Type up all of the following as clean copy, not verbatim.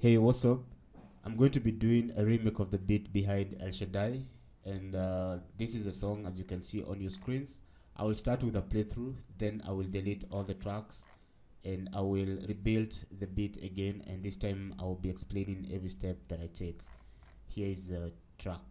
Hey, what's up? I'm going to be doing a remake of the beat behind El Shaddai, and this is a song as you can see on your screens. I will start with a playthrough, then I will delete all the tracks, and I will rebuild the beat again, and this time I will be explaining every step that I take. Here is the track.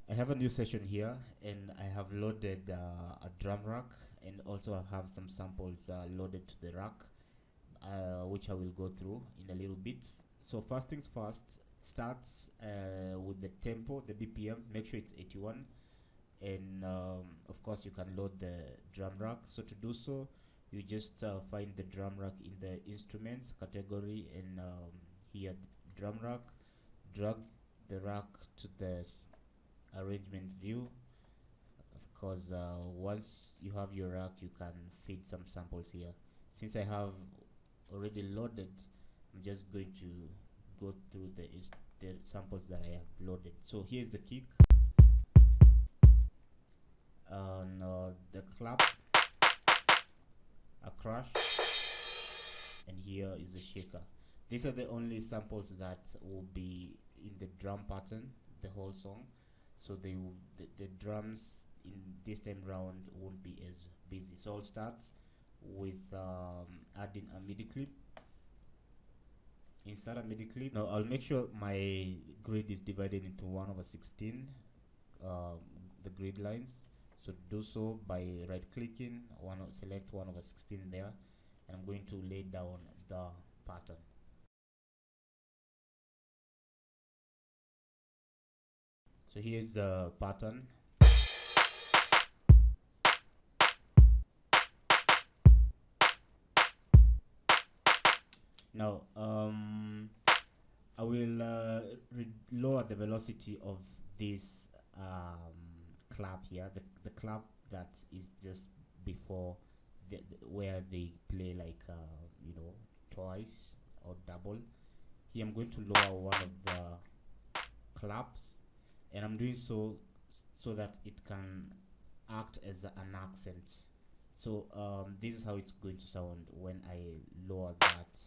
I have a new session here, and I have loaded a drum rack, and also I have some samples loaded to the rack, which I will go through in a little bit. So first things first, starts with the tempo, the BPM. Make sure it's 81, and of course you can load the drum rack. So to do so, you just find the drum rack in the instruments category, and here drum rack, drag the rack to the arrangement view. Of course, once you have your rack, you can feed some samples here. Since I have already loaded, I'm just going to go through the samples that I have loaded. So here's the kick, and the clap, a crash, and here is the shaker. These are the only samples that will be in the drum pattern the whole song. So the drums in this time round won't be as busy. So I'll start with adding a MIDI clip. Insert a MIDI clip. Now I'll make sure my grid is divided into 1/16, the grid lines. So do so by right clicking, select 1/16 there, and I'm going to lay down the pattern. So here's the pattern. Now I will lower the velocity of this clap here, the clap that is just before where they play like twice or double. Here I'm going to lower one of the claps, and I'm doing so that it can act as an accent. So this is how it's going to sound when I lower that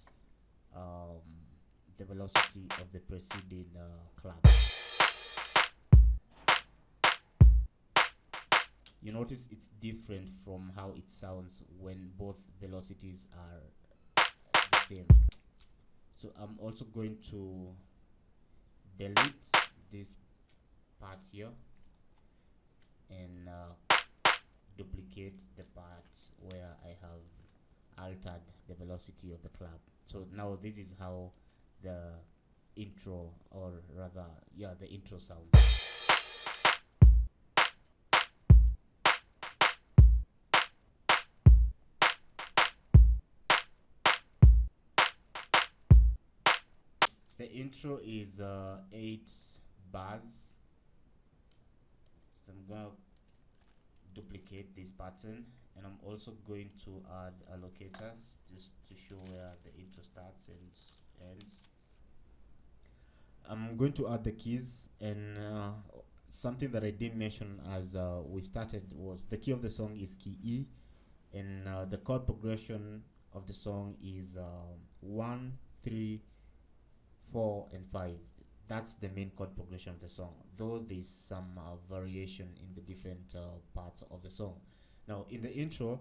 the velocity of the preceding clap. You notice it's different from how it sounds when both velocities are the same. So I'm also going to delete this part here and duplicate the parts where I have altered the velocity of the clap. So now this is how the intro, or rather, yeah, the intro sounds. The intro is 8 bars, So I'm gonna duplicate this pattern, and I'm also going to add a locator just to show where the intro starts and ends. I'm going to add the keys, and something that I didn't mention as we started was the key of the song is key E, and the chord progression of the song is 1, 3, 4, and 5. That's the main chord progression of the song, though there's some variation in the different parts of the song. Now, in the intro,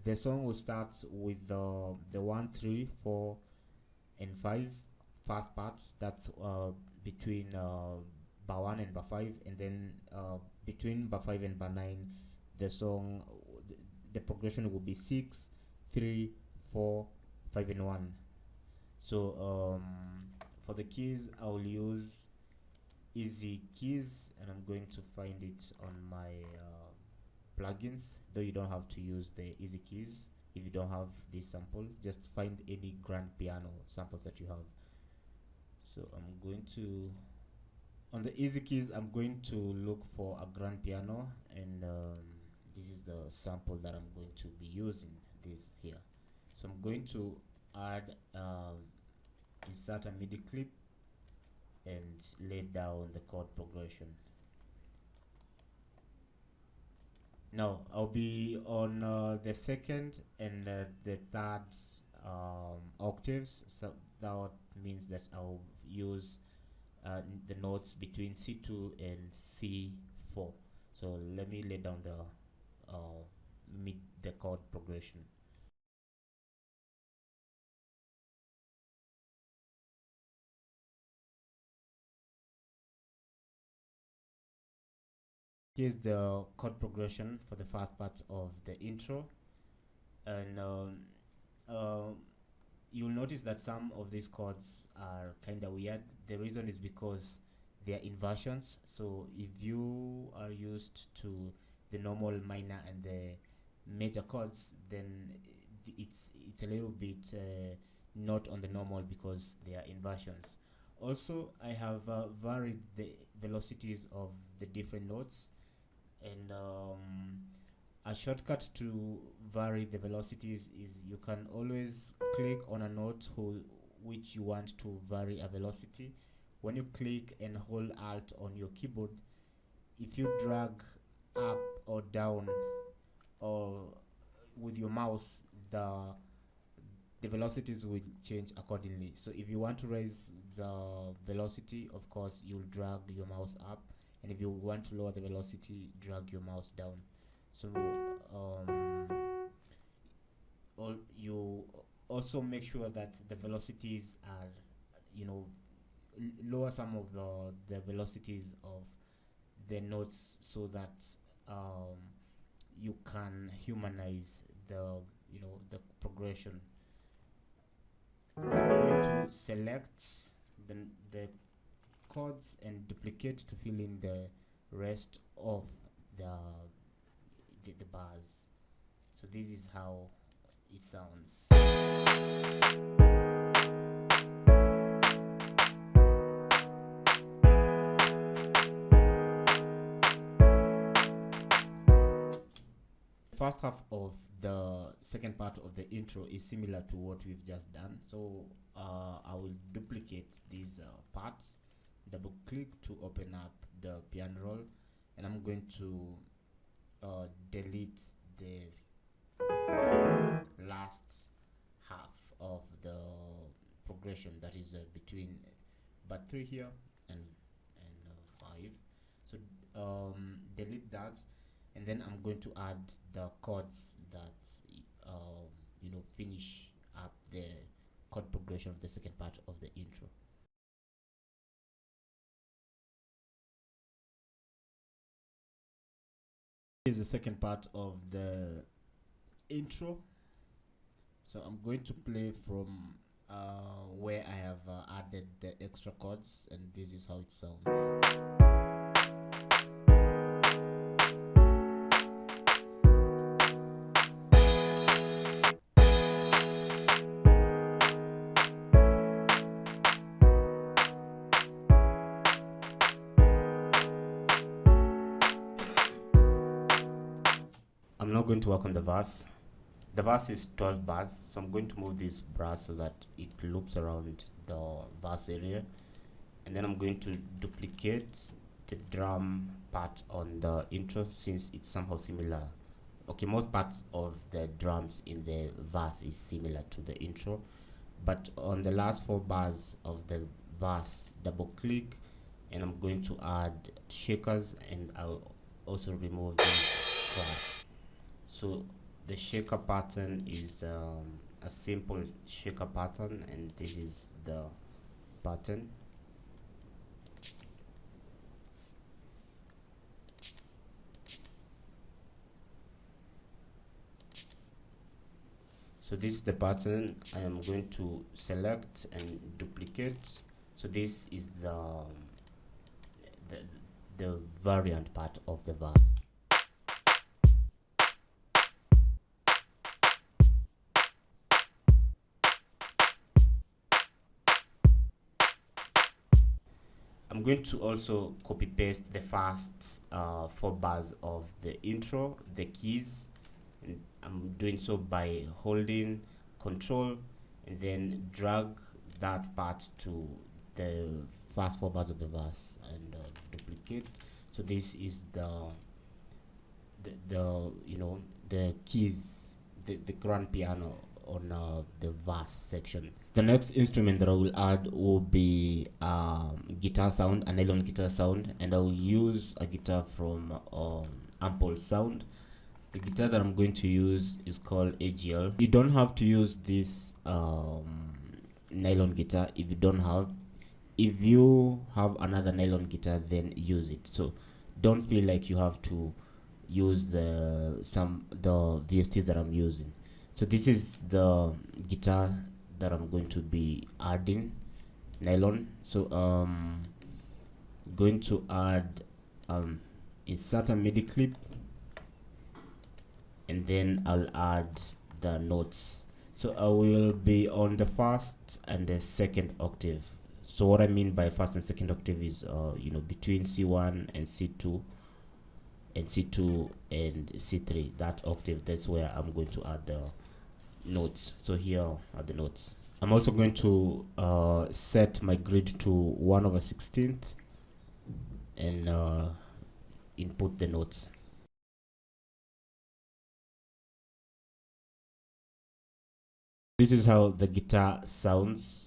the song will start with the 1, 3, 4, and 5 first parts. That's between bar 1 and bar 5, and then between bar 5 and bar 9, the song, the progression will be 6, 3, 4, 5, and 1. So for the keys, I will use easy keys, and I'm going to find it on my plugins, though you don't have to use the easy keys if you don't have this sample. Just find any grand piano samples that you have. So I'm going to, on the easy keys, I'm going to look for a grand piano, and this is the sample that I'm going to be using, this here. So I'm going to add insert a MIDI clip and lay down the chord progression. Now I'll be on the second and the third octaves, so that means that I'll use the notes between C2 and C4. So let me lay down the the chord progression. Here's the chord progression for the first part of the intro, and you'll notice that some of these chords are kind of weird. The reason is because they are inversions. So if you are used to the normal minor and the major chords, then it's a little bit not on the normal because they are inversions. Also, I have varied the velocities of the different notes, and a shortcut to vary the velocities is you can always click on a note which you want to vary a velocity. When you click and hold Alt on your keyboard, if you drag up or down or with your mouse, the velocities will change accordingly. So if you want to raise the velocity, of course you'll drag your mouse up, and if you want to lower the velocity, drag your mouse down. So you also make sure that the velocities are, you know, lower some of the velocities of the notes so that you can humanize the, you know, the progression. So I'm going to select the chords and duplicate to fill in the rest of the bars. So this is how it sounds. First half of the second part of the intro is similar to what we've just done. So I will duplicate these parts, double click to open up the piano roll, and I'm going to delete the last half of the progression, that is between bar 3 here and 5. So delete that, and then I'm going to add the chords that you know, finish up the chord progression of the second part of the intro. Here's the second part of the intro. So I'm going to play from where I have added the extra chords, and this is how it sounds. I'm not going to work on the verse. The verse is 12 bars, so I'm going to move this brass so that it loops around the verse area, and then I'm going to duplicate the drum part on the intro since it's somehow similar. Okay, most parts of the drums in the verse is similar to the intro, but on the last 4 bars of the verse, double click, and I'm going to add shakers, and I'll also remove this crash. So the shaker pattern is a simple shaker pattern, and this is the pattern. So this is the pattern. I am going to select and duplicate. So this is the variant part of the verse. I'm going to also copy paste the first 4 bars of the intro, the keys, and I'm doing so by holding Control and then drag that part to the first 4 bars of the verse and duplicate. So this is the you know, the keys, the grand piano on the verse section. The next instrument that I will add will be guitar sound, a nylon guitar sound, and I will use a guitar from Ample Sound. The guitar that I'm going to use is called AGL. You don't have to use this nylon guitar if you don't have. If you have another nylon guitar, then use it. So don't feel like you have to use the VSTs that I'm using. So this is the guitar that I'm going to be adding, nylon. So going to add insert a MIDI clip, and then I'll add the notes. So I will be on the first and the second octave. So what I mean by first and second octave is you know, between C1 and C2 and C2 and C3, that octave, that's where I'm going to add the notes. So here are the notes. I'm also going to set my grid to 1/16 and input the notes. This is how the guitar sounds.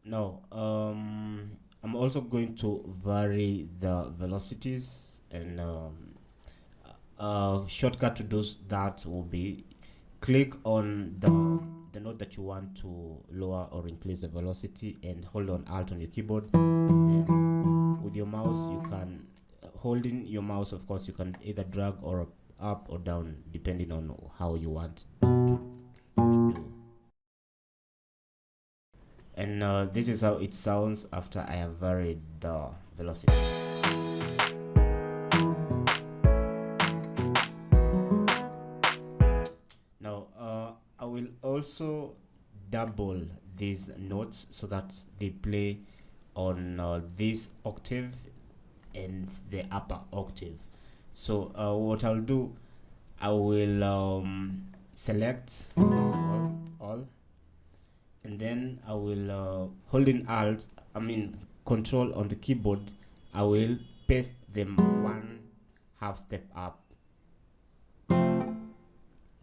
Now I'm also going to vary the velocities, and a shortcut to do that will be click on the note that you want to lower or increase the velocity and hold on Alt on your keyboard. Then with your mouse, you can holding your mouse, of course, you can either drag or up or down depending on how you want to do. And this is how it sounds after I have varied the velocity. Now I will also double these notes so that they play on this octave and the upper octave. So what I'll do, I will select first of all, and then I will holding Alt, Control on the keyboard, I will paste them 1/2 step up,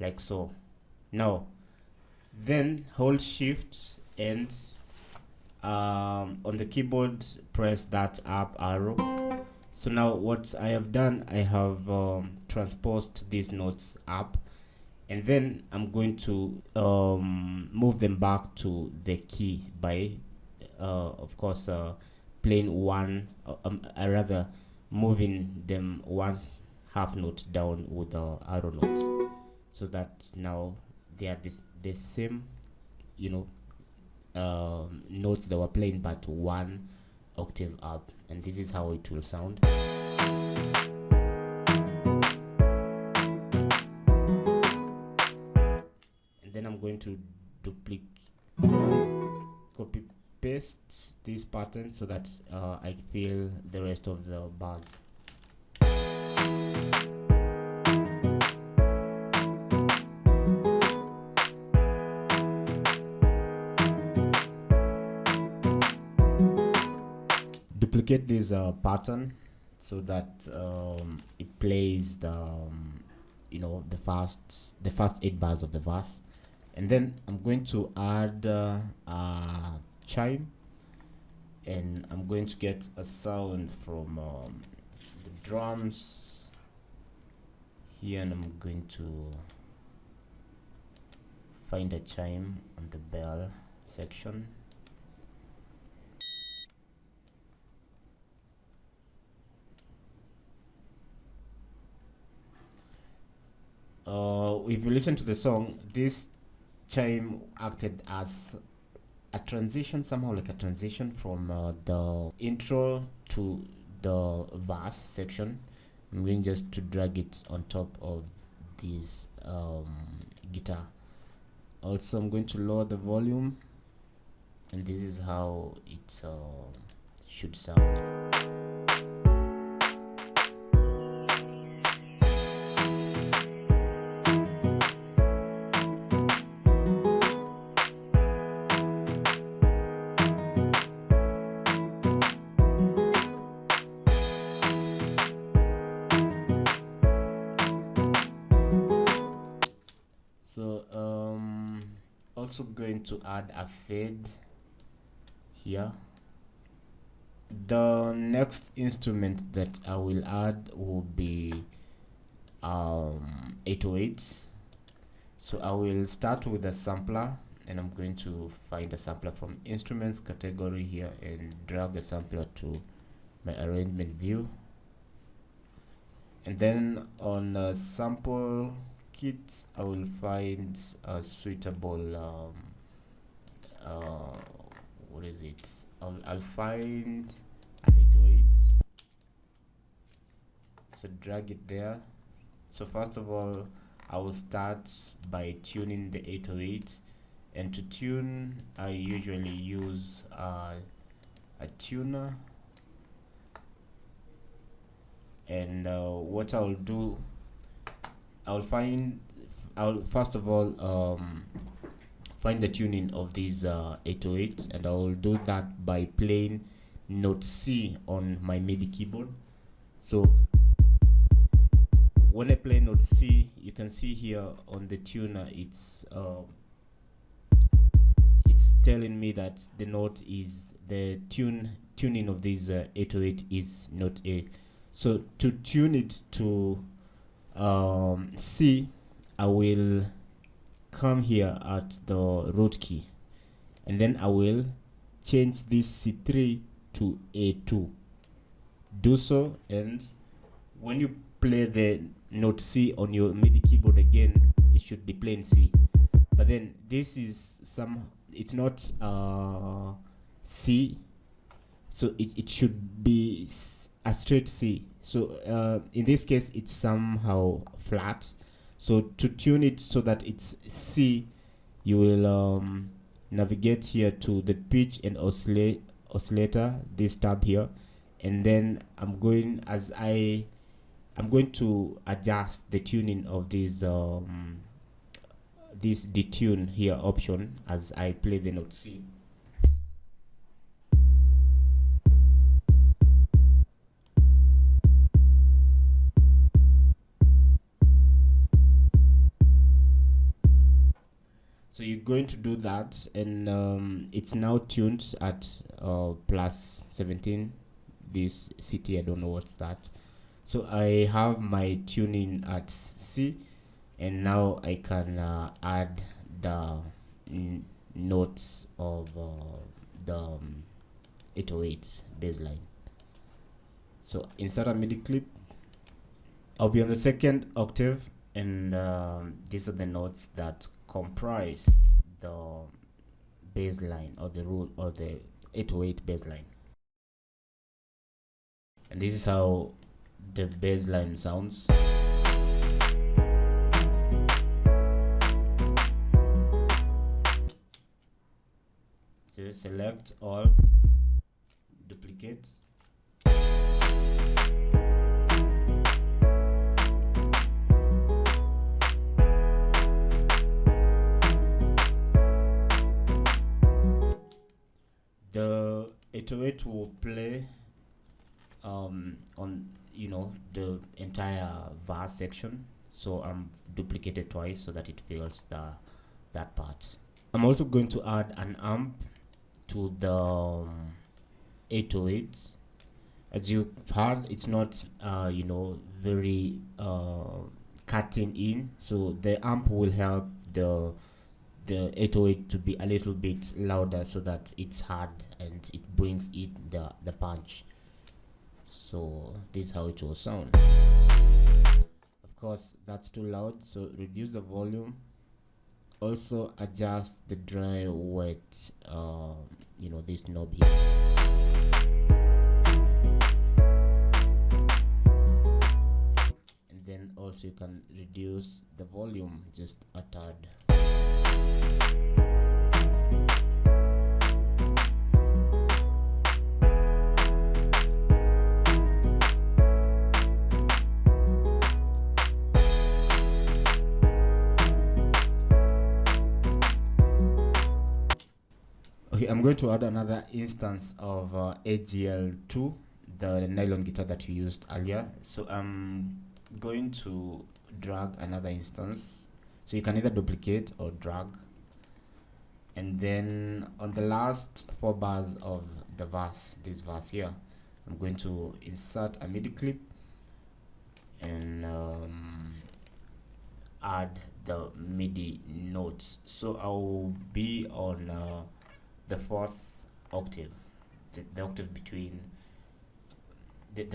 like so. Now then hold Shift and on the keyboard press that up arrow. So now what I have done, I have transposed these notes up, and then I'm going to move them back to the key by of course playing one, rather moving them 1/2 note down with the arrow note, so that now they are the same, you know, notes that were playing but 1 octave up, and this is how it will sound. And then I'm going to duplicate, copy paste this pattern so that I feel the rest of the bars. Duplicate this pattern so that it plays the the first 8 bars of the verse, and then I'm going to add a chime, and I'm going to get a sound from the drums here, and I'm going to find a chime on the bell section. If you listen to the song, this chime acted as a transition, somehow like a transition from the intro to the verse section. I'm going just to drag it on top of this guitar. Also, I'm going to lower the volume, and this is how it should sound. So also going to add a fade here. The next instrument that I will add will be 808. So I will start with a sampler, and I'm going to find a sampler from instruments category here and drag the sampler to my arrangement view, and then on sample kit I will find a suitable what is it? I'll find an 808. So drag it there. So first of all, I will start by tuning the 808, and to tune I usually use a tuner, and what I'll do, I'll first of all find the tuning of these 808, and I will do that by playing note C on my MIDI keyboard. So when I play note C, you can see here on the tuner it's telling me that the note is the tuning of this 808 is note A. So to tune it to C, I will come here at the root key, and then I will change this C3 to A2. Do so, and when you play the note C on your MIDI keyboard again, it should be playing C. But then this is it's not C, so it should be a straight C. So in this case it's somehow flat. So to tune it so that it's C, you will navigate here to the pitch and oscillator, this tab here, and then I'm going to adjust the tuning of this this detune here option as I play the note C. So you're going to do that, and it's now tuned at plus 17. This CT, I don't know what's that. So I have my tuning at C, and now I can add the notes of the 808 baseline. So insert a MIDI clip. I'll be on the second octave, and these are the notes that comprise the baseline or the root or the 808 baseline. And this is how the baseline sounds. So select all, duplicate. The 808 will play on the entire verse section, so I'm duplicated twice so that it fills that part. I'm also going to add an amp to the 808. As you've heard, it's not very cutting in, so the amp will help the 808 to be a little bit louder so that it's hard and it brings it the punch. So this is how it will sound. Of course, that's too loud, so reduce the volume. Also adjust the dry wet this knob here. And then also you can reduce the volume just a tad. Okay, I'm going to add another instance of AGL2, the nylon guitar that we used earlier. So I'm going to drag another instance. So you can either duplicate or drag. And then on the last 4 bars of the verse, this verse here, I'm going to insert a MIDI clip and add the MIDI notes. So I'll be on the 4th octave, the octave between the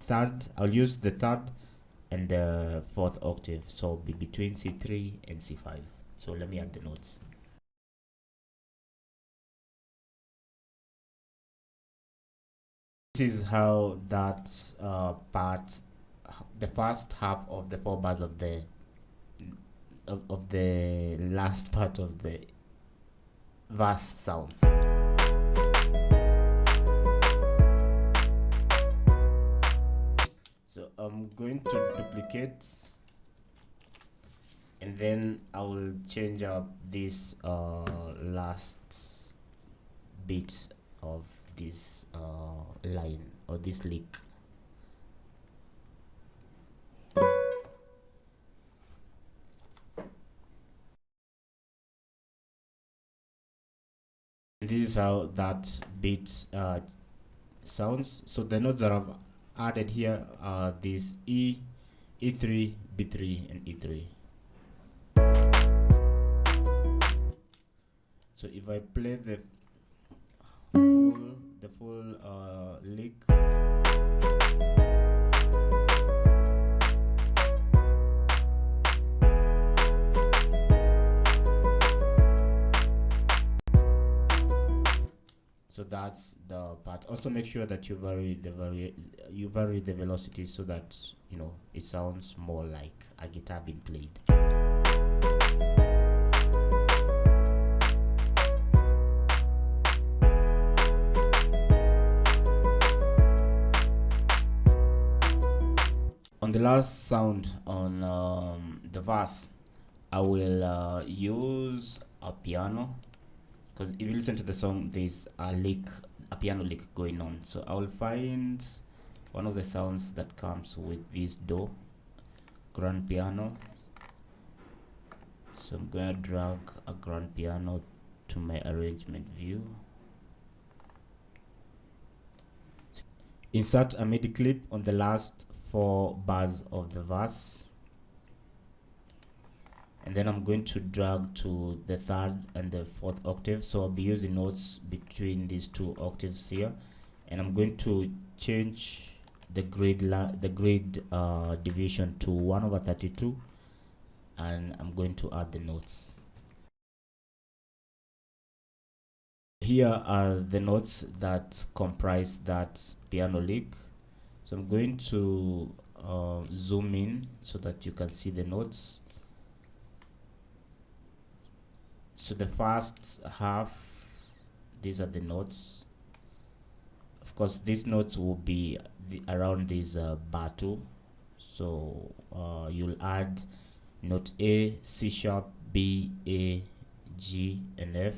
third. I'll use the 3rd and the 4th octave, so be between C3 and C5. So let me add the notes. This is how that part, the first half of the 4 bars of the last part of the verse sounds. So I'm going to duplicate, and then I will change up this last bit of this line or this lick. This is how that bit sounds. So the notes that I've added here are these E, E3, B3, and E3. So if I play the full lick, so that's the part. Also make sure that you vary the velocity so that it sounds more like a guitar being played. On the last sound on the verse, I will use a piano, because if you listen to the song, there's a piano lick going on. So I will find one of the sounds that comes with this do, grand piano. So I'm going to drag a grand piano to my arrangement view. Insert a MIDI clip on the last 4 bars of the verse, and then I'm going to drag to the 3rd and the 4th octave. So I'll be using notes between these 2 octaves here, and I'm going to change the grid division to 1/32, and I'm going to add the notes. Here are the notes that comprise that piano lick. So I'm going to zoom in so that you can see the notes. So the first half, these are the notes. Of course, these notes will be around this bar 2. So you'll add note A, C sharp, B, A, G, and F.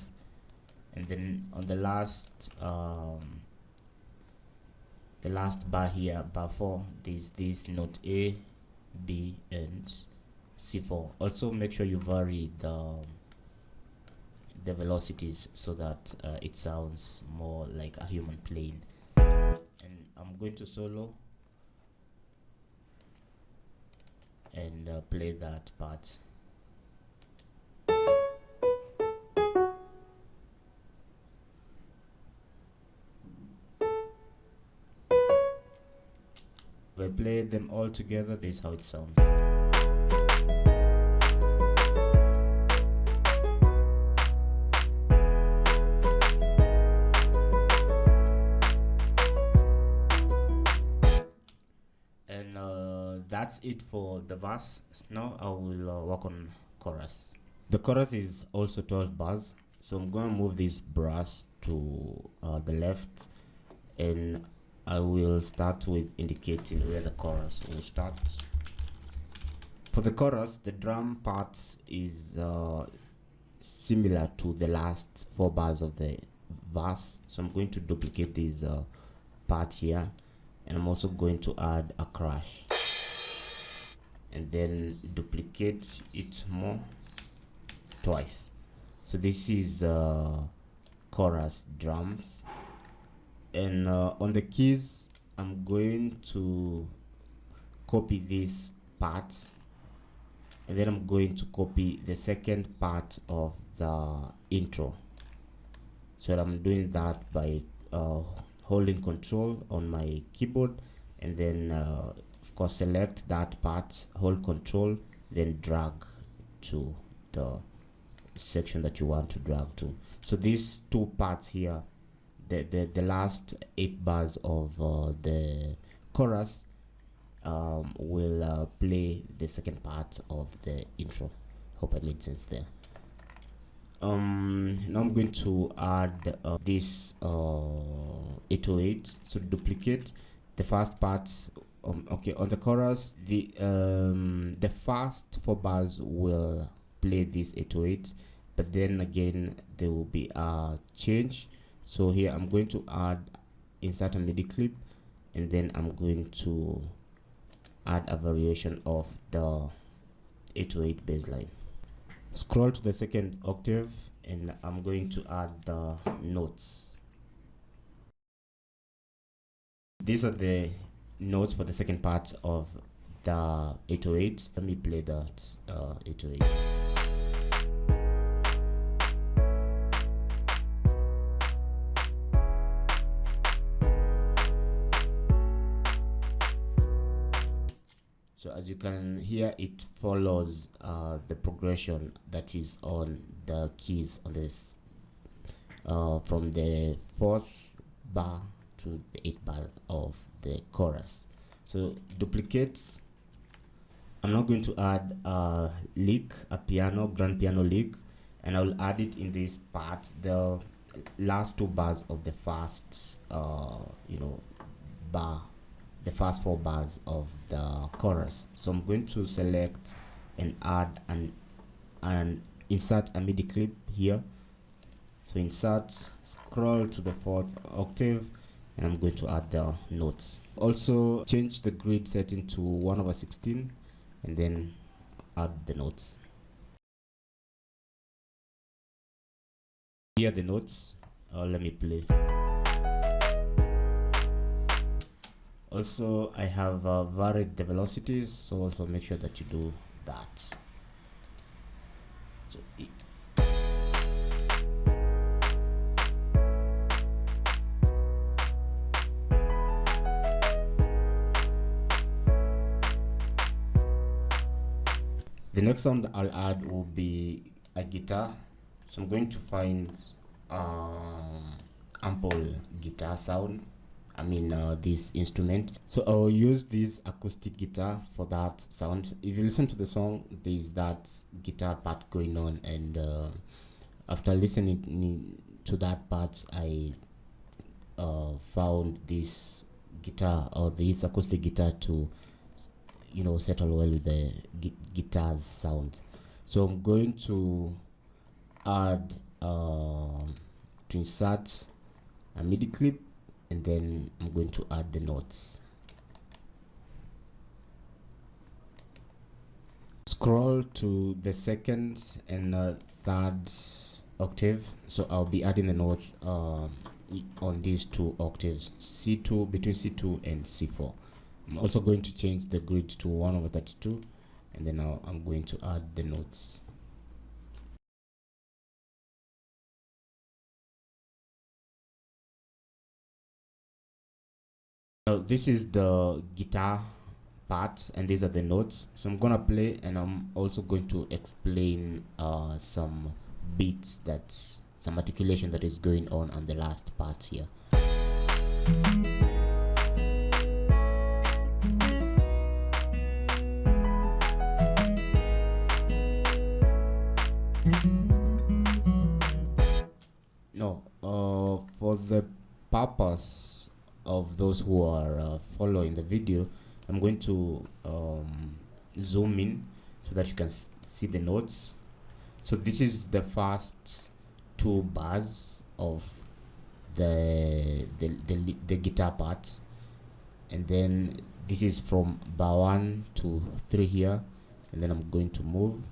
And then on the last bar here, bar 4, there's this note A, B, and C4. Also make sure you vary the velocities so that it sounds more like a human playing. And I'm going to solo and play that part. If I play them all together, this is how it sounds. And that's it for the verse. Now I will work on chorus. The chorus is also 12 bars, so I'm going to move this brass to the left, and I will start with indicating where the chorus will start. For the chorus, the drum part is similar to the last 4 bars of the verse, so I'm going to duplicate this part here, and I'm also going to add a crash and then duplicate it more twice. So this is chorus drums. And on the keys, I'm going to copy this part, and then I'm going to copy the second part of the intro. So I'm doing that by holding Control on my keyboard, and then of course select that part, hold Control, then drag to the section that you want to drag to. So these 2 parts here, the last 8 bars of the chorus will play the second part of the intro. Hope I made sense there. Now I'm going to add this 808. So duplicate the first part. Okay, on the chorus, the first 4 bars will play this 808, but then again there will be a change. So here I'm going to insert a MIDI clip, and then I'm going to add a variation of the 808 bassline. Scroll to the second octave, and I'm going to add the notes. These are the notes for the second part of the 808. Let me play that 808. So as you can hear, it follows the progression that is on the keys on this from the 4th bar to the 8th bar of the chorus. So duplicate. I'm not going to add a lick, a grand piano lick, and I will add it in this part, the last 2 bars of the first bar, the first 4 bars of the chorus. So I'm going to select and add and insert a MIDI clip here. So insert, scroll to the 4th octave, and I'm going to add the notes. Also change the grid setting to 1/16, and then add the notes. Here are the notes. Let me play. Also, I have varied the velocities, so also make sure that you do that. So the next sound I'll add will be a guitar. So I'm going to find ample guitar sound. I mean this instrument. So I'll use this acoustic guitar for that sound. If you listen to the song, there's that guitar part going on, and After listening to that part, I found this guitar or this acoustic guitar to settle well with the guitar's sound. So I'm going to add to insert a MIDI clip, and then I'm going to add the notes. Scroll to the second and third octave, so I'll be adding the notes on these two octaves, C2, between C2 and C4. I'm also going to change the grid to 1/32, and then now I'm going to add the notes. Now this is the guitar part, and these are the notes. So I'm gonna play, and I'm also going to explain some beats, that's some articulation that is going on the last part here. No, for the purpose of those who are following the video, I'm going to zoom in so that you can see the notes. So this is the first two bars of the guitar part, and then this is from bar 1 to 3 here, and then I'm going to move.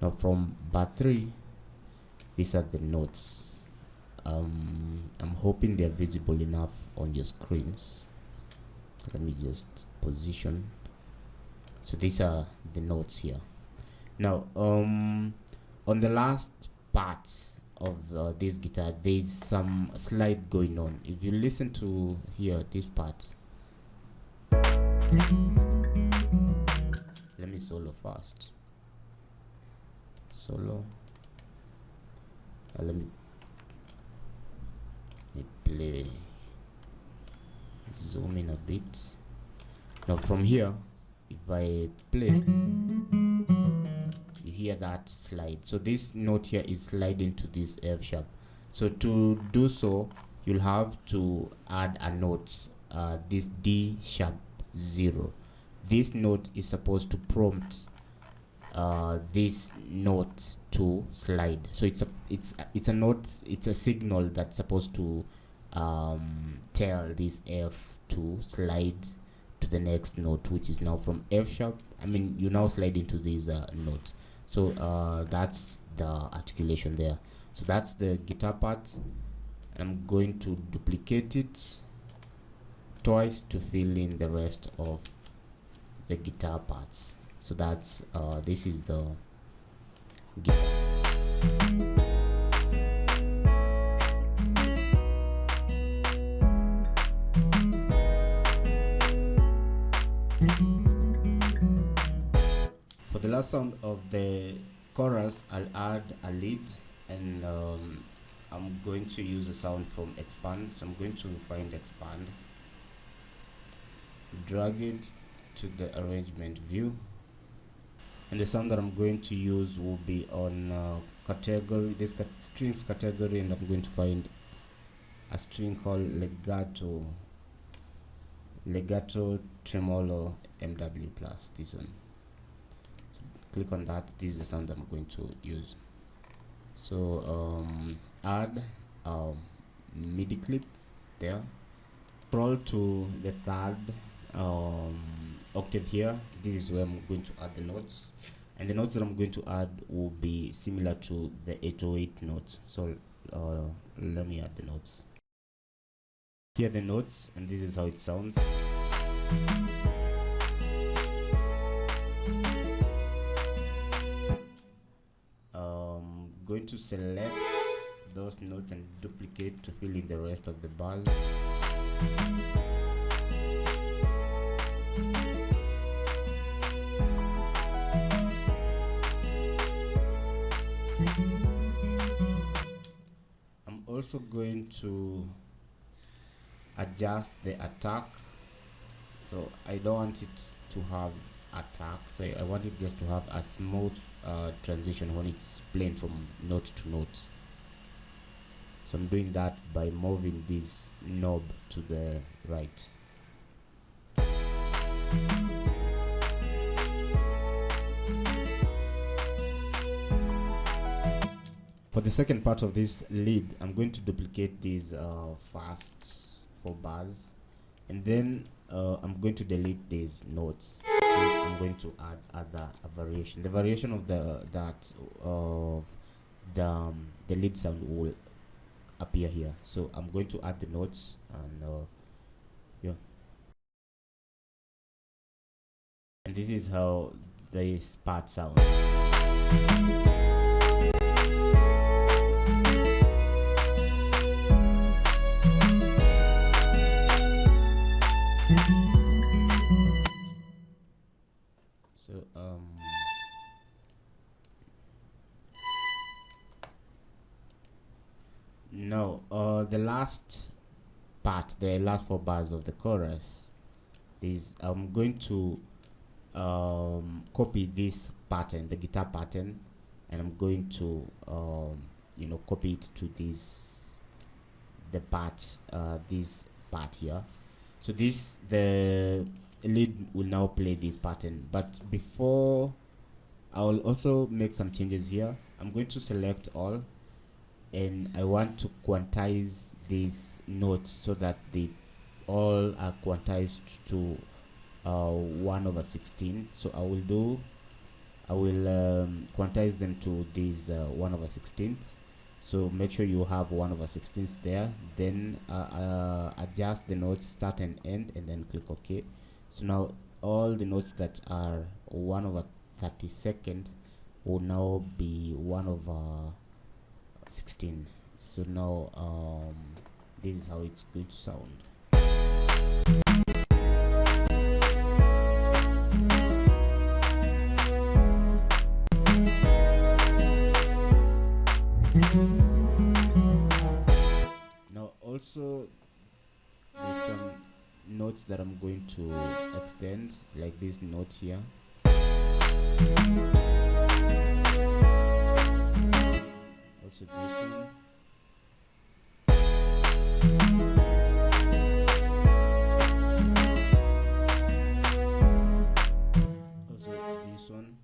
Now from bar 3, these are the notes. I'm hoping they're visible enough on your screens. Let me just position. So these are the notes here. Now on the last part of this guitar, there's some slide going on. If you listen to here, this part, let me solo first. Solo. Let me play, zoom in a bit. Now from here, if I play, you hear that slide. So this note here is sliding to this F sharp. So to do so, you'll have to add a note, this D sharp 0. This note is supposed to prompt this note to slide. So it's a note, it's a signal that's supposed to tell this F to slide to the next note, which is now from F sharp. I mean, you now slide into this note. So that's the articulation there. So that's the guitar part. I'm going to duplicate it twice to fill in the rest of the guitar parts. So that's this is the guitar. For the last sound of the chorus, I'll add a lead, and I'm going to use a sound from expand. So I'm going to find expand, drag it to the arrangement view, and the sound that I'm going to use will be on category, this strings category, and I'm going to find a string called legato tremolo MW plus, this one. So click on that. This is the sound that I'm going to use. So add MIDI clip there, scroll to the third octave here. This is where I'm going to add the notes, and the notes that I'm going to add will be similar to the 808 notes. So let me add the notes. Hear the notes, and this is how it sounds. Going to select those notes and duplicate to fill in the rest of the bars. I'm also going to adjust the attack. So I don't want it to have attack, so I want it just to have a smooth transition when it's playing from note to note. So I'm doing that by moving this knob to the right. For the second part of this lead, I'm going to duplicate these first 4 bars, and then I'm going to delete these notes since I'm going to add other variation. The variation of the lead sound will appear here. So I'm going to add the notes, and yeah. And this is how this part sounds. So now the last part, the last 4 bars of the chorus, is I'm going to copy this pattern, the guitar pattern, and I'm going to copy it to this part here. So the lead will now play this pattern, but before, I will also make some changes here. I'm going to select all, and I want to quantize these notes so that they all are quantized to 1/16. So I will quantize them to these 1/16. So make sure you have 1/16 there, then adjust the notes start and end, and then click OK. So now all the notes that are 1/32 will now be 1/16. So now this is how it's going to sound. Now also there's some notes that I'm going to extend, like this note here. Also this one. Also this one.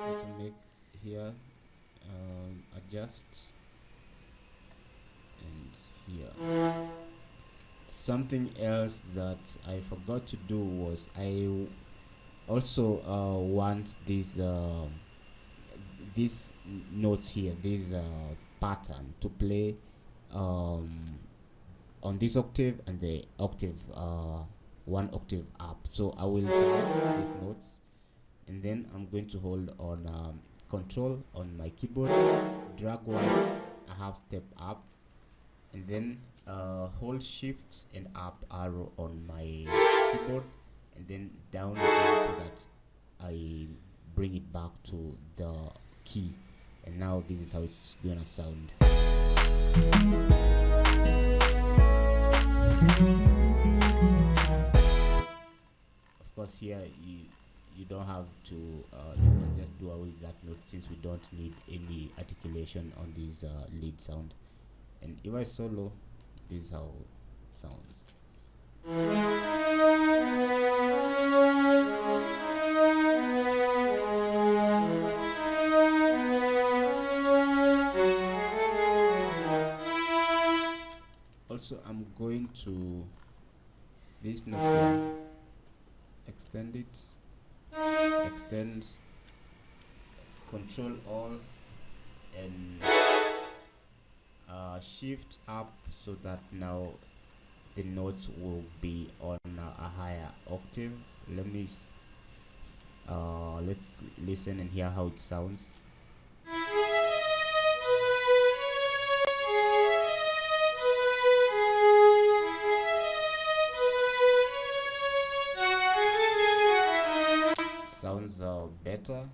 Also make here, adjust, and here. Something else that I forgot to do was I also want these notes here, this pattern to play on this octave and the octave 1 octave up. So I will select these notes, and then I'm going to hold on control on my keyboard, drag once a half step up, and then hold shift and up arrow on my keyboard, and then down again so that I bring it back to the key. And now this is how it's gonna sound. Of course, here you don't have to you can just do away with that note, since we don't need any articulation on this lead sound. And if I solo, this is how it sounds. Also, I'm going to this note here, extend it, extend, control all, and shift up so that now the notes will be on a higher octave. Let's listen and hear how it sounds. better.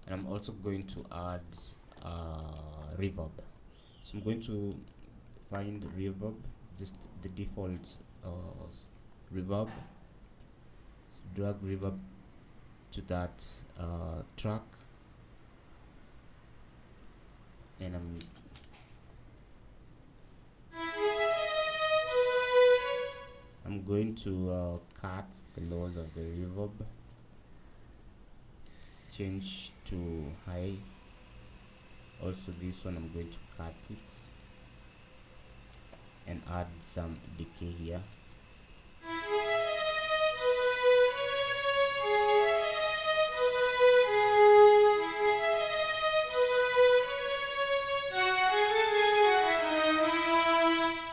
And I'm also going to add reverb. So I'm going to find reverb, just the default reverb. So drag reverb to that track, and I'm going to cut the lows of the reverb, change to high. Also this one I'm going to cut it and add some decay here.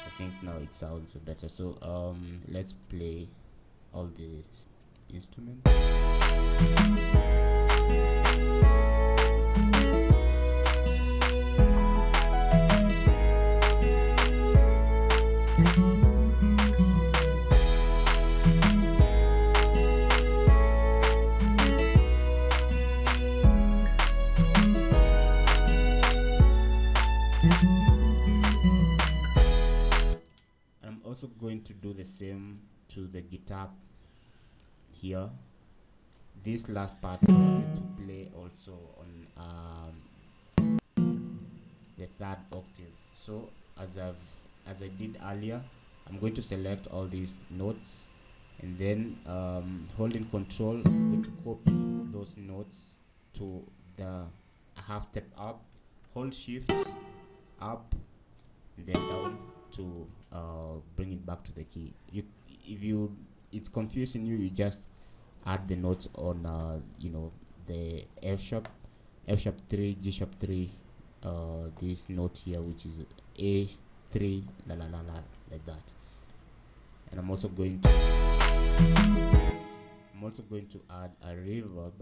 I think now it sounds better. So let's play all the instruments. I'm also going to do the same to the guitar here. This last part I wanted to play also on the third octave. So as I did earlier, I'm going to select all these notes, and then holding control, I'm going to copy those notes to the half step up, hold shift up and then down to bring it back to the key. If it's confusing you, you just add the notes on you know, the F sharp 3, G sharp 3, this note here, which is A3, la la la la, like that. And I'm also going to add a reverb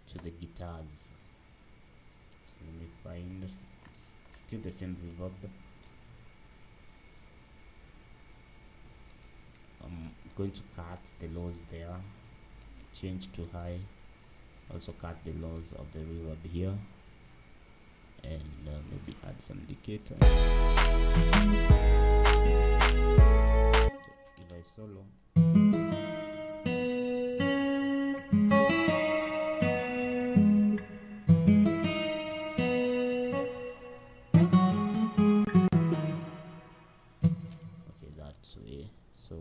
to the guitars. So let me find, it's still the same reverb. I'm going to cut the lows there, change to high, also cut the lows of the reverb here, and maybe add some decay time. So if I solo, okay, that's way. So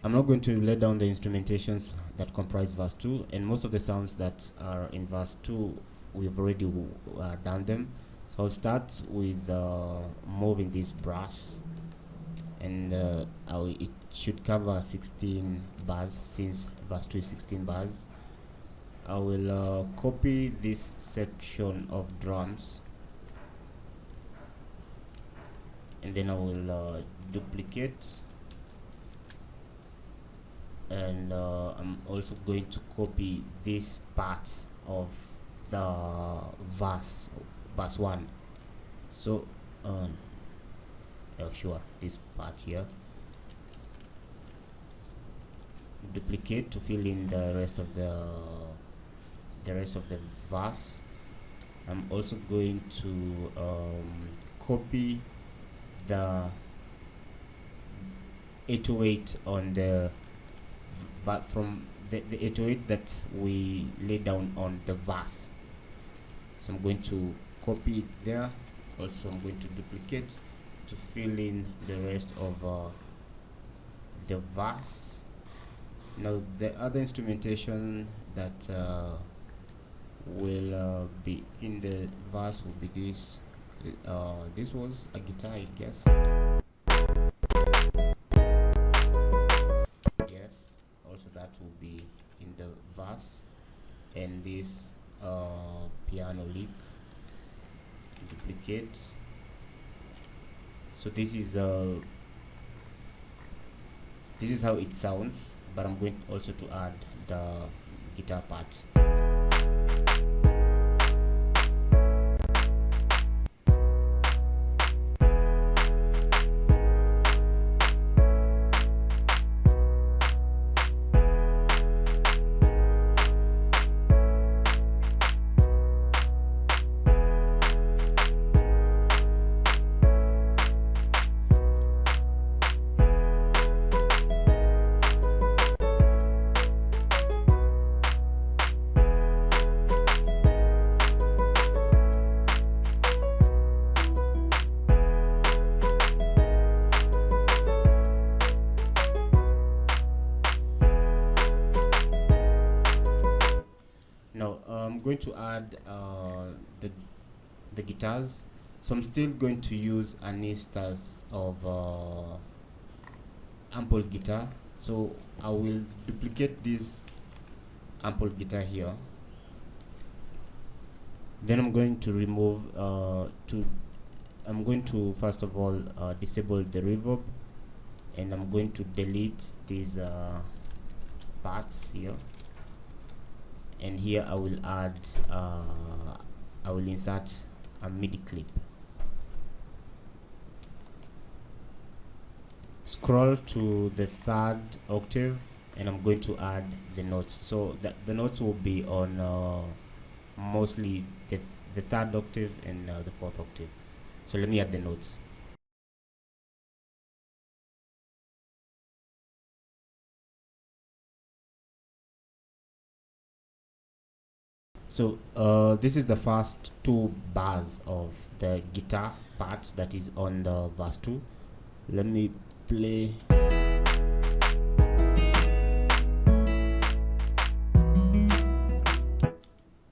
I'm not going to lay down the instrumentations that comprise verse 2, and most of the sounds that are in verse 2 we've already done them. So I'll start with moving this brass, and it should cover 16 bars, since verse 2 is 16 bars. I will copy this section of drums, and then I will duplicate, and I'm also going to copy this part of the verse 1. So oh sure, this part here, duplicate to fill in the rest of the verse. I'm also going to copy the 808 on the from the 808 that we lay down on the verse. So I'm going to copy it there. Also I'm going to duplicate to fill in the rest of the verse. Now the other instrumentation that will be in the verse will be this. This was a guitar, I guess. Yes, also that will be in the verse, and this piano lick duplicate. So this is how it sounds, but I'm going also to add the guitar part. Now I'm going to add the guitars. So I'm still going to use an instance of ample guitar. So I will duplicate this ample guitar here. Then I'm going to remove I'm going to first of all disable the reverb, and I'm going to delete these parts here. And here I will add I will insert a MIDI clip. Scroll to the 3rd octave, and I'm going to add the notes. So the notes will be on mostly the 3rd octave and the 4th octave. So let me add the notes. So this is the first 2 bars of the guitar parts that is on the verse 2. Let me play.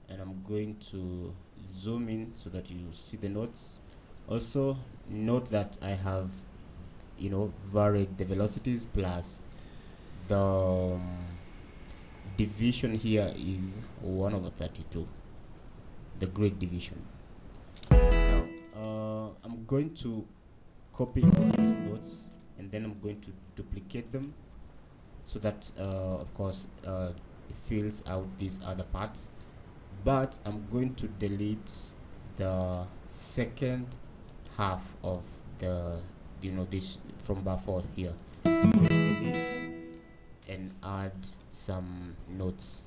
And I'm going to zoom in so that you see the notes. Also note that I have, you know, varied the velocities, plus the division here is 1/32, the grid division. Now I'm going to copy all these notes, and then I'm going to duplicate them so that of course it fills out these other parts, but I'm going to delete the second half of the, you know, this from bar 4 here. I'm going to delete and add some notes.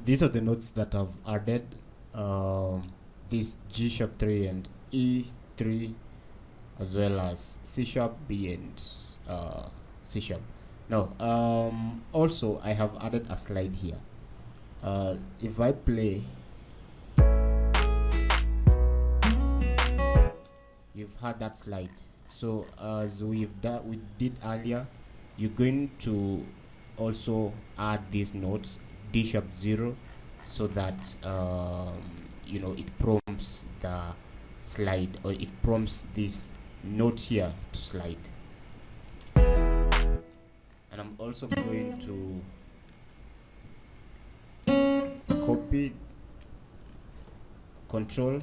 These are the notes that I've added. This G sharp 3 and E3, as well as C sharp, B, and C sharp. Now also I have added a slide here. If I play, you've heard that slide. So as we did earlier, you're going to also add these notes D sharp 0, so that you know, it prompts the slide, or it prompts this note here to slide. And I'm also going to copy control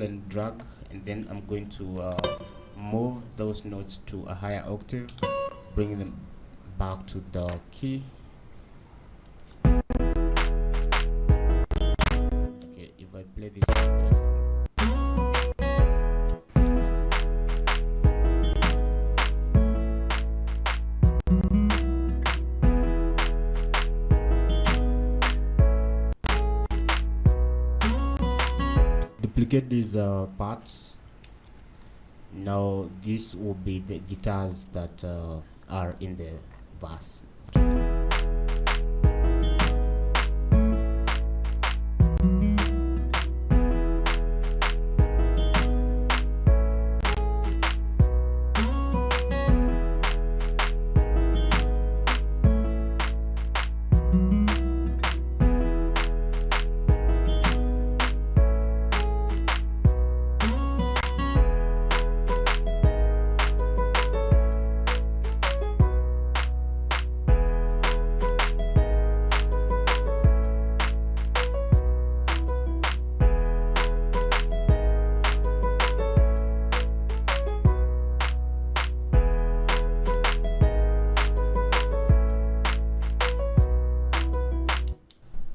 and drag, and then I'm going to move those notes to a higher octave, bring them back to the key. Okay, if I play this, duplicate these parts. Now this will be the guitars that are in the verse.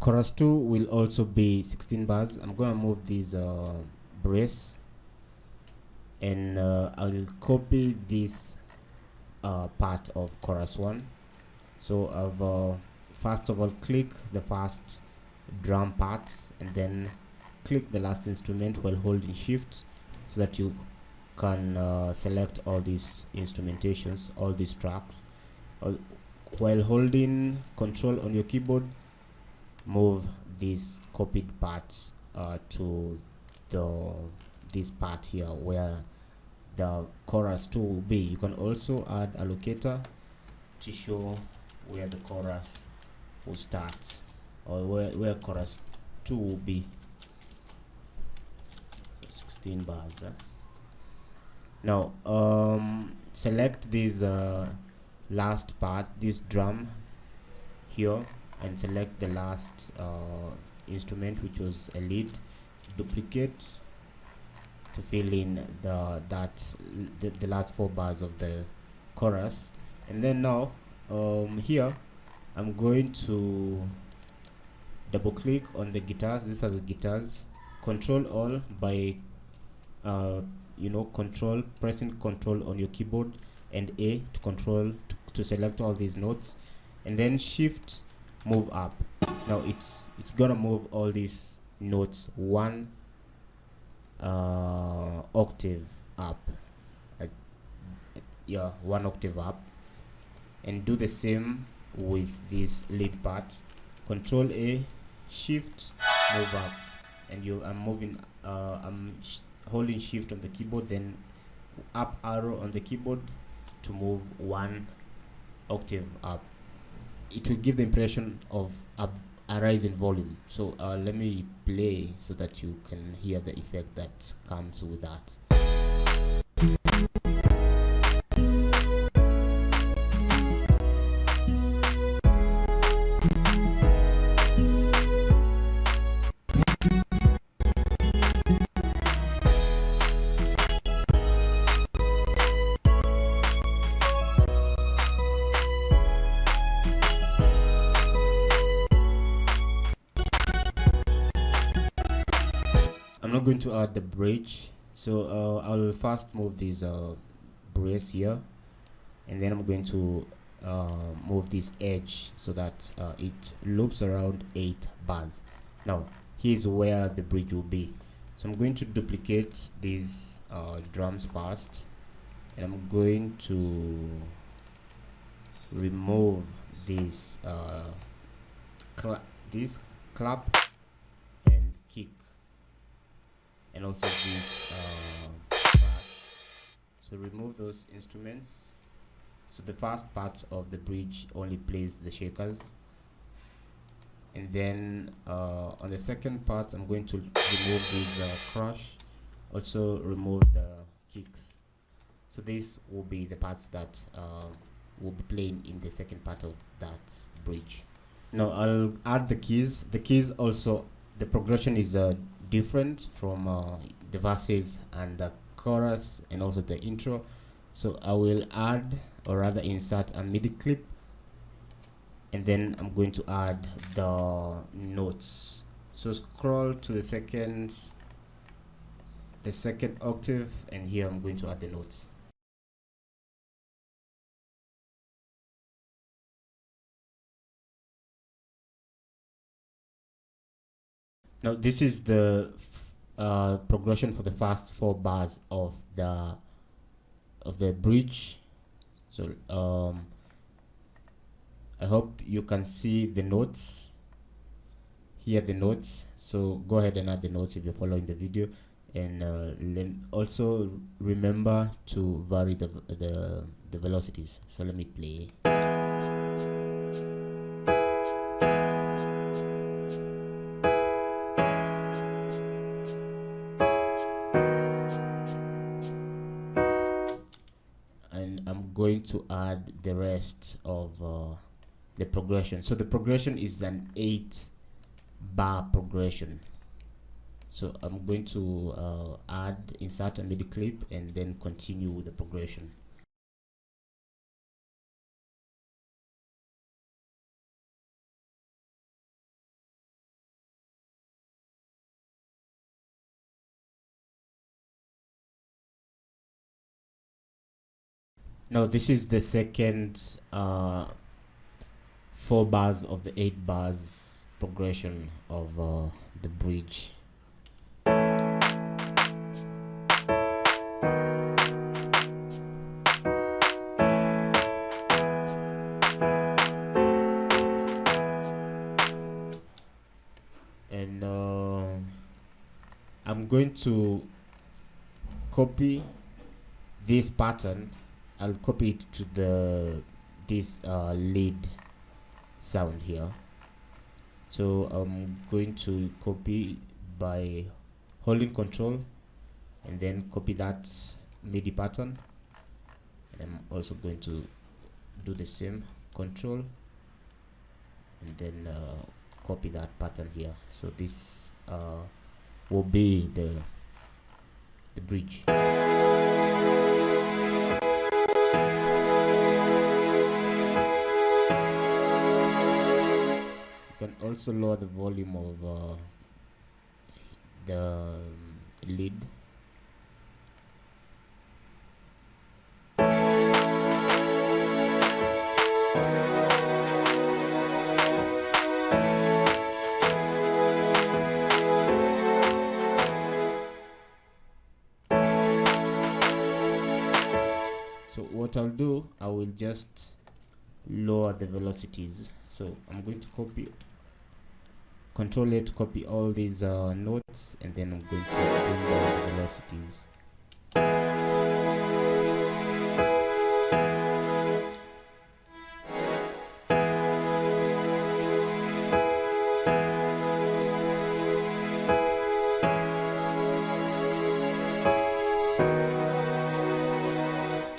chorus 2 will also be 16 bars. I'm going to move this brace, and I'll copy this part of chorus 1. So I've first of all click the first drum part, and then click the last instrument while holding shift, so that you can select all these instrumentations, all these tracks. While holding control on your keyboard, move these copied parts to this part here where the chorus 2 will be. You can also add a locator to show where the chorus will start, or where chorus 2 will be. So 16 bars. Now select this last part, this drum here, and select the last instrument, which was a lead. Duplicate to fill in the last 4 bars of the chorus. And then now here I'm going to double click on the guitars. These are the guitars. Control all by pressing control on your keyboard and A to control to select all these notes, and then shift move up. Now it's gonna move all these notes 1 octave up, 1 octave up, and do the same with this lead part. Control A, shift move up, and I'm moving holding shift on the keyboard, then up arrow on the keyboard to move 1 octave up. It will give the impression of a rise in volume. So let me play so that you can hear the effect that comes with that. I'm not going to add the bridge, so I'll first move this brace here, and then I'm going to move this edge so that it loops around 8 bars. Now here's where the bridge will be. So I'm going to duplicate these drums first, and I'm going to remove this this clap and kick, and also this part. So remove those instruments. So the first part of the bridge only plays the shakers, and then on the second part I'm going to remove this crush, also remove the kicks. So these will be the parts that will be playing in the second part of that bridge. Now I'll add the keys. The keys also, the progression is different from the verses and the chorus and also the intro. So I will add, or rather insert, a MIDI clip, and then I'm going to add the notes. So scroll to the second octave, and here I'm going to add the notes. Now this is the progression for the first 4 bars of the bridge. So I hope you can see the notes, hear the notes. So go ahead and add the notes if you're following the video, and also remember to vary the velocities. So let me play. And I'm going to add the rest of the progression. So the progression is an 8-bar progression. So I'm going to insert a MIDI clip and then continue with the progression. Now this is the second 4 bars of the 8 bars progression of the bridge. And I'm going to copy this pattern. I'll copy it to this lead sound here. So I'm going to copy by holding Control and then copy that MIDI pattern, and I'm also going to do the same, Control, and then copy that pattern here. So this will be the bridge. You can also lower the volume of the lead. So what I'll do, I will just lower the velocities. So I'm going to copy, Control A to copy all these notes, and then I'm going to bring down the velocities.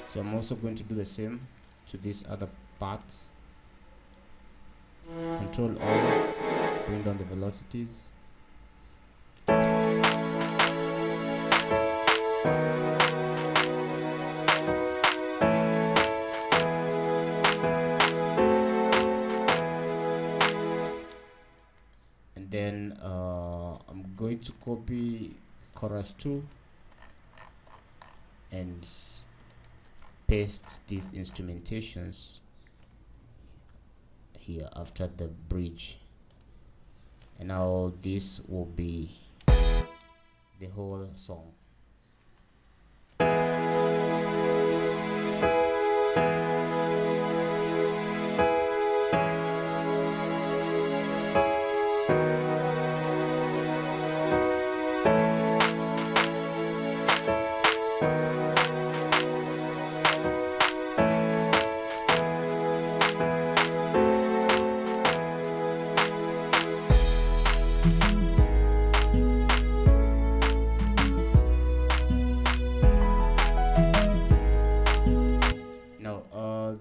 So I'm also going to do the same to this other part. Control O, bring down the velocities. And then I'm going to copy chorus 2 and paste these instrumentations here after the bridge, and now this will be the whole song.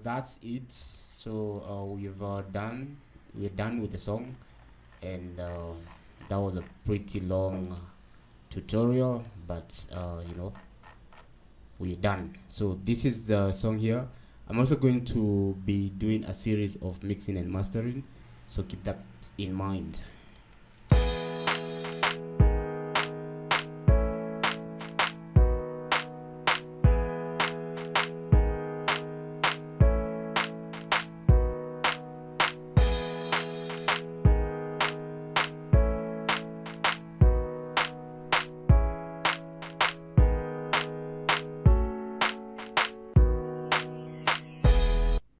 That's it. So we're done with the song, and that was a pretty long tutorial, but we're done. So this is the song here. I'm also going to be doing a series of mixing and mastering, so keep that in mind.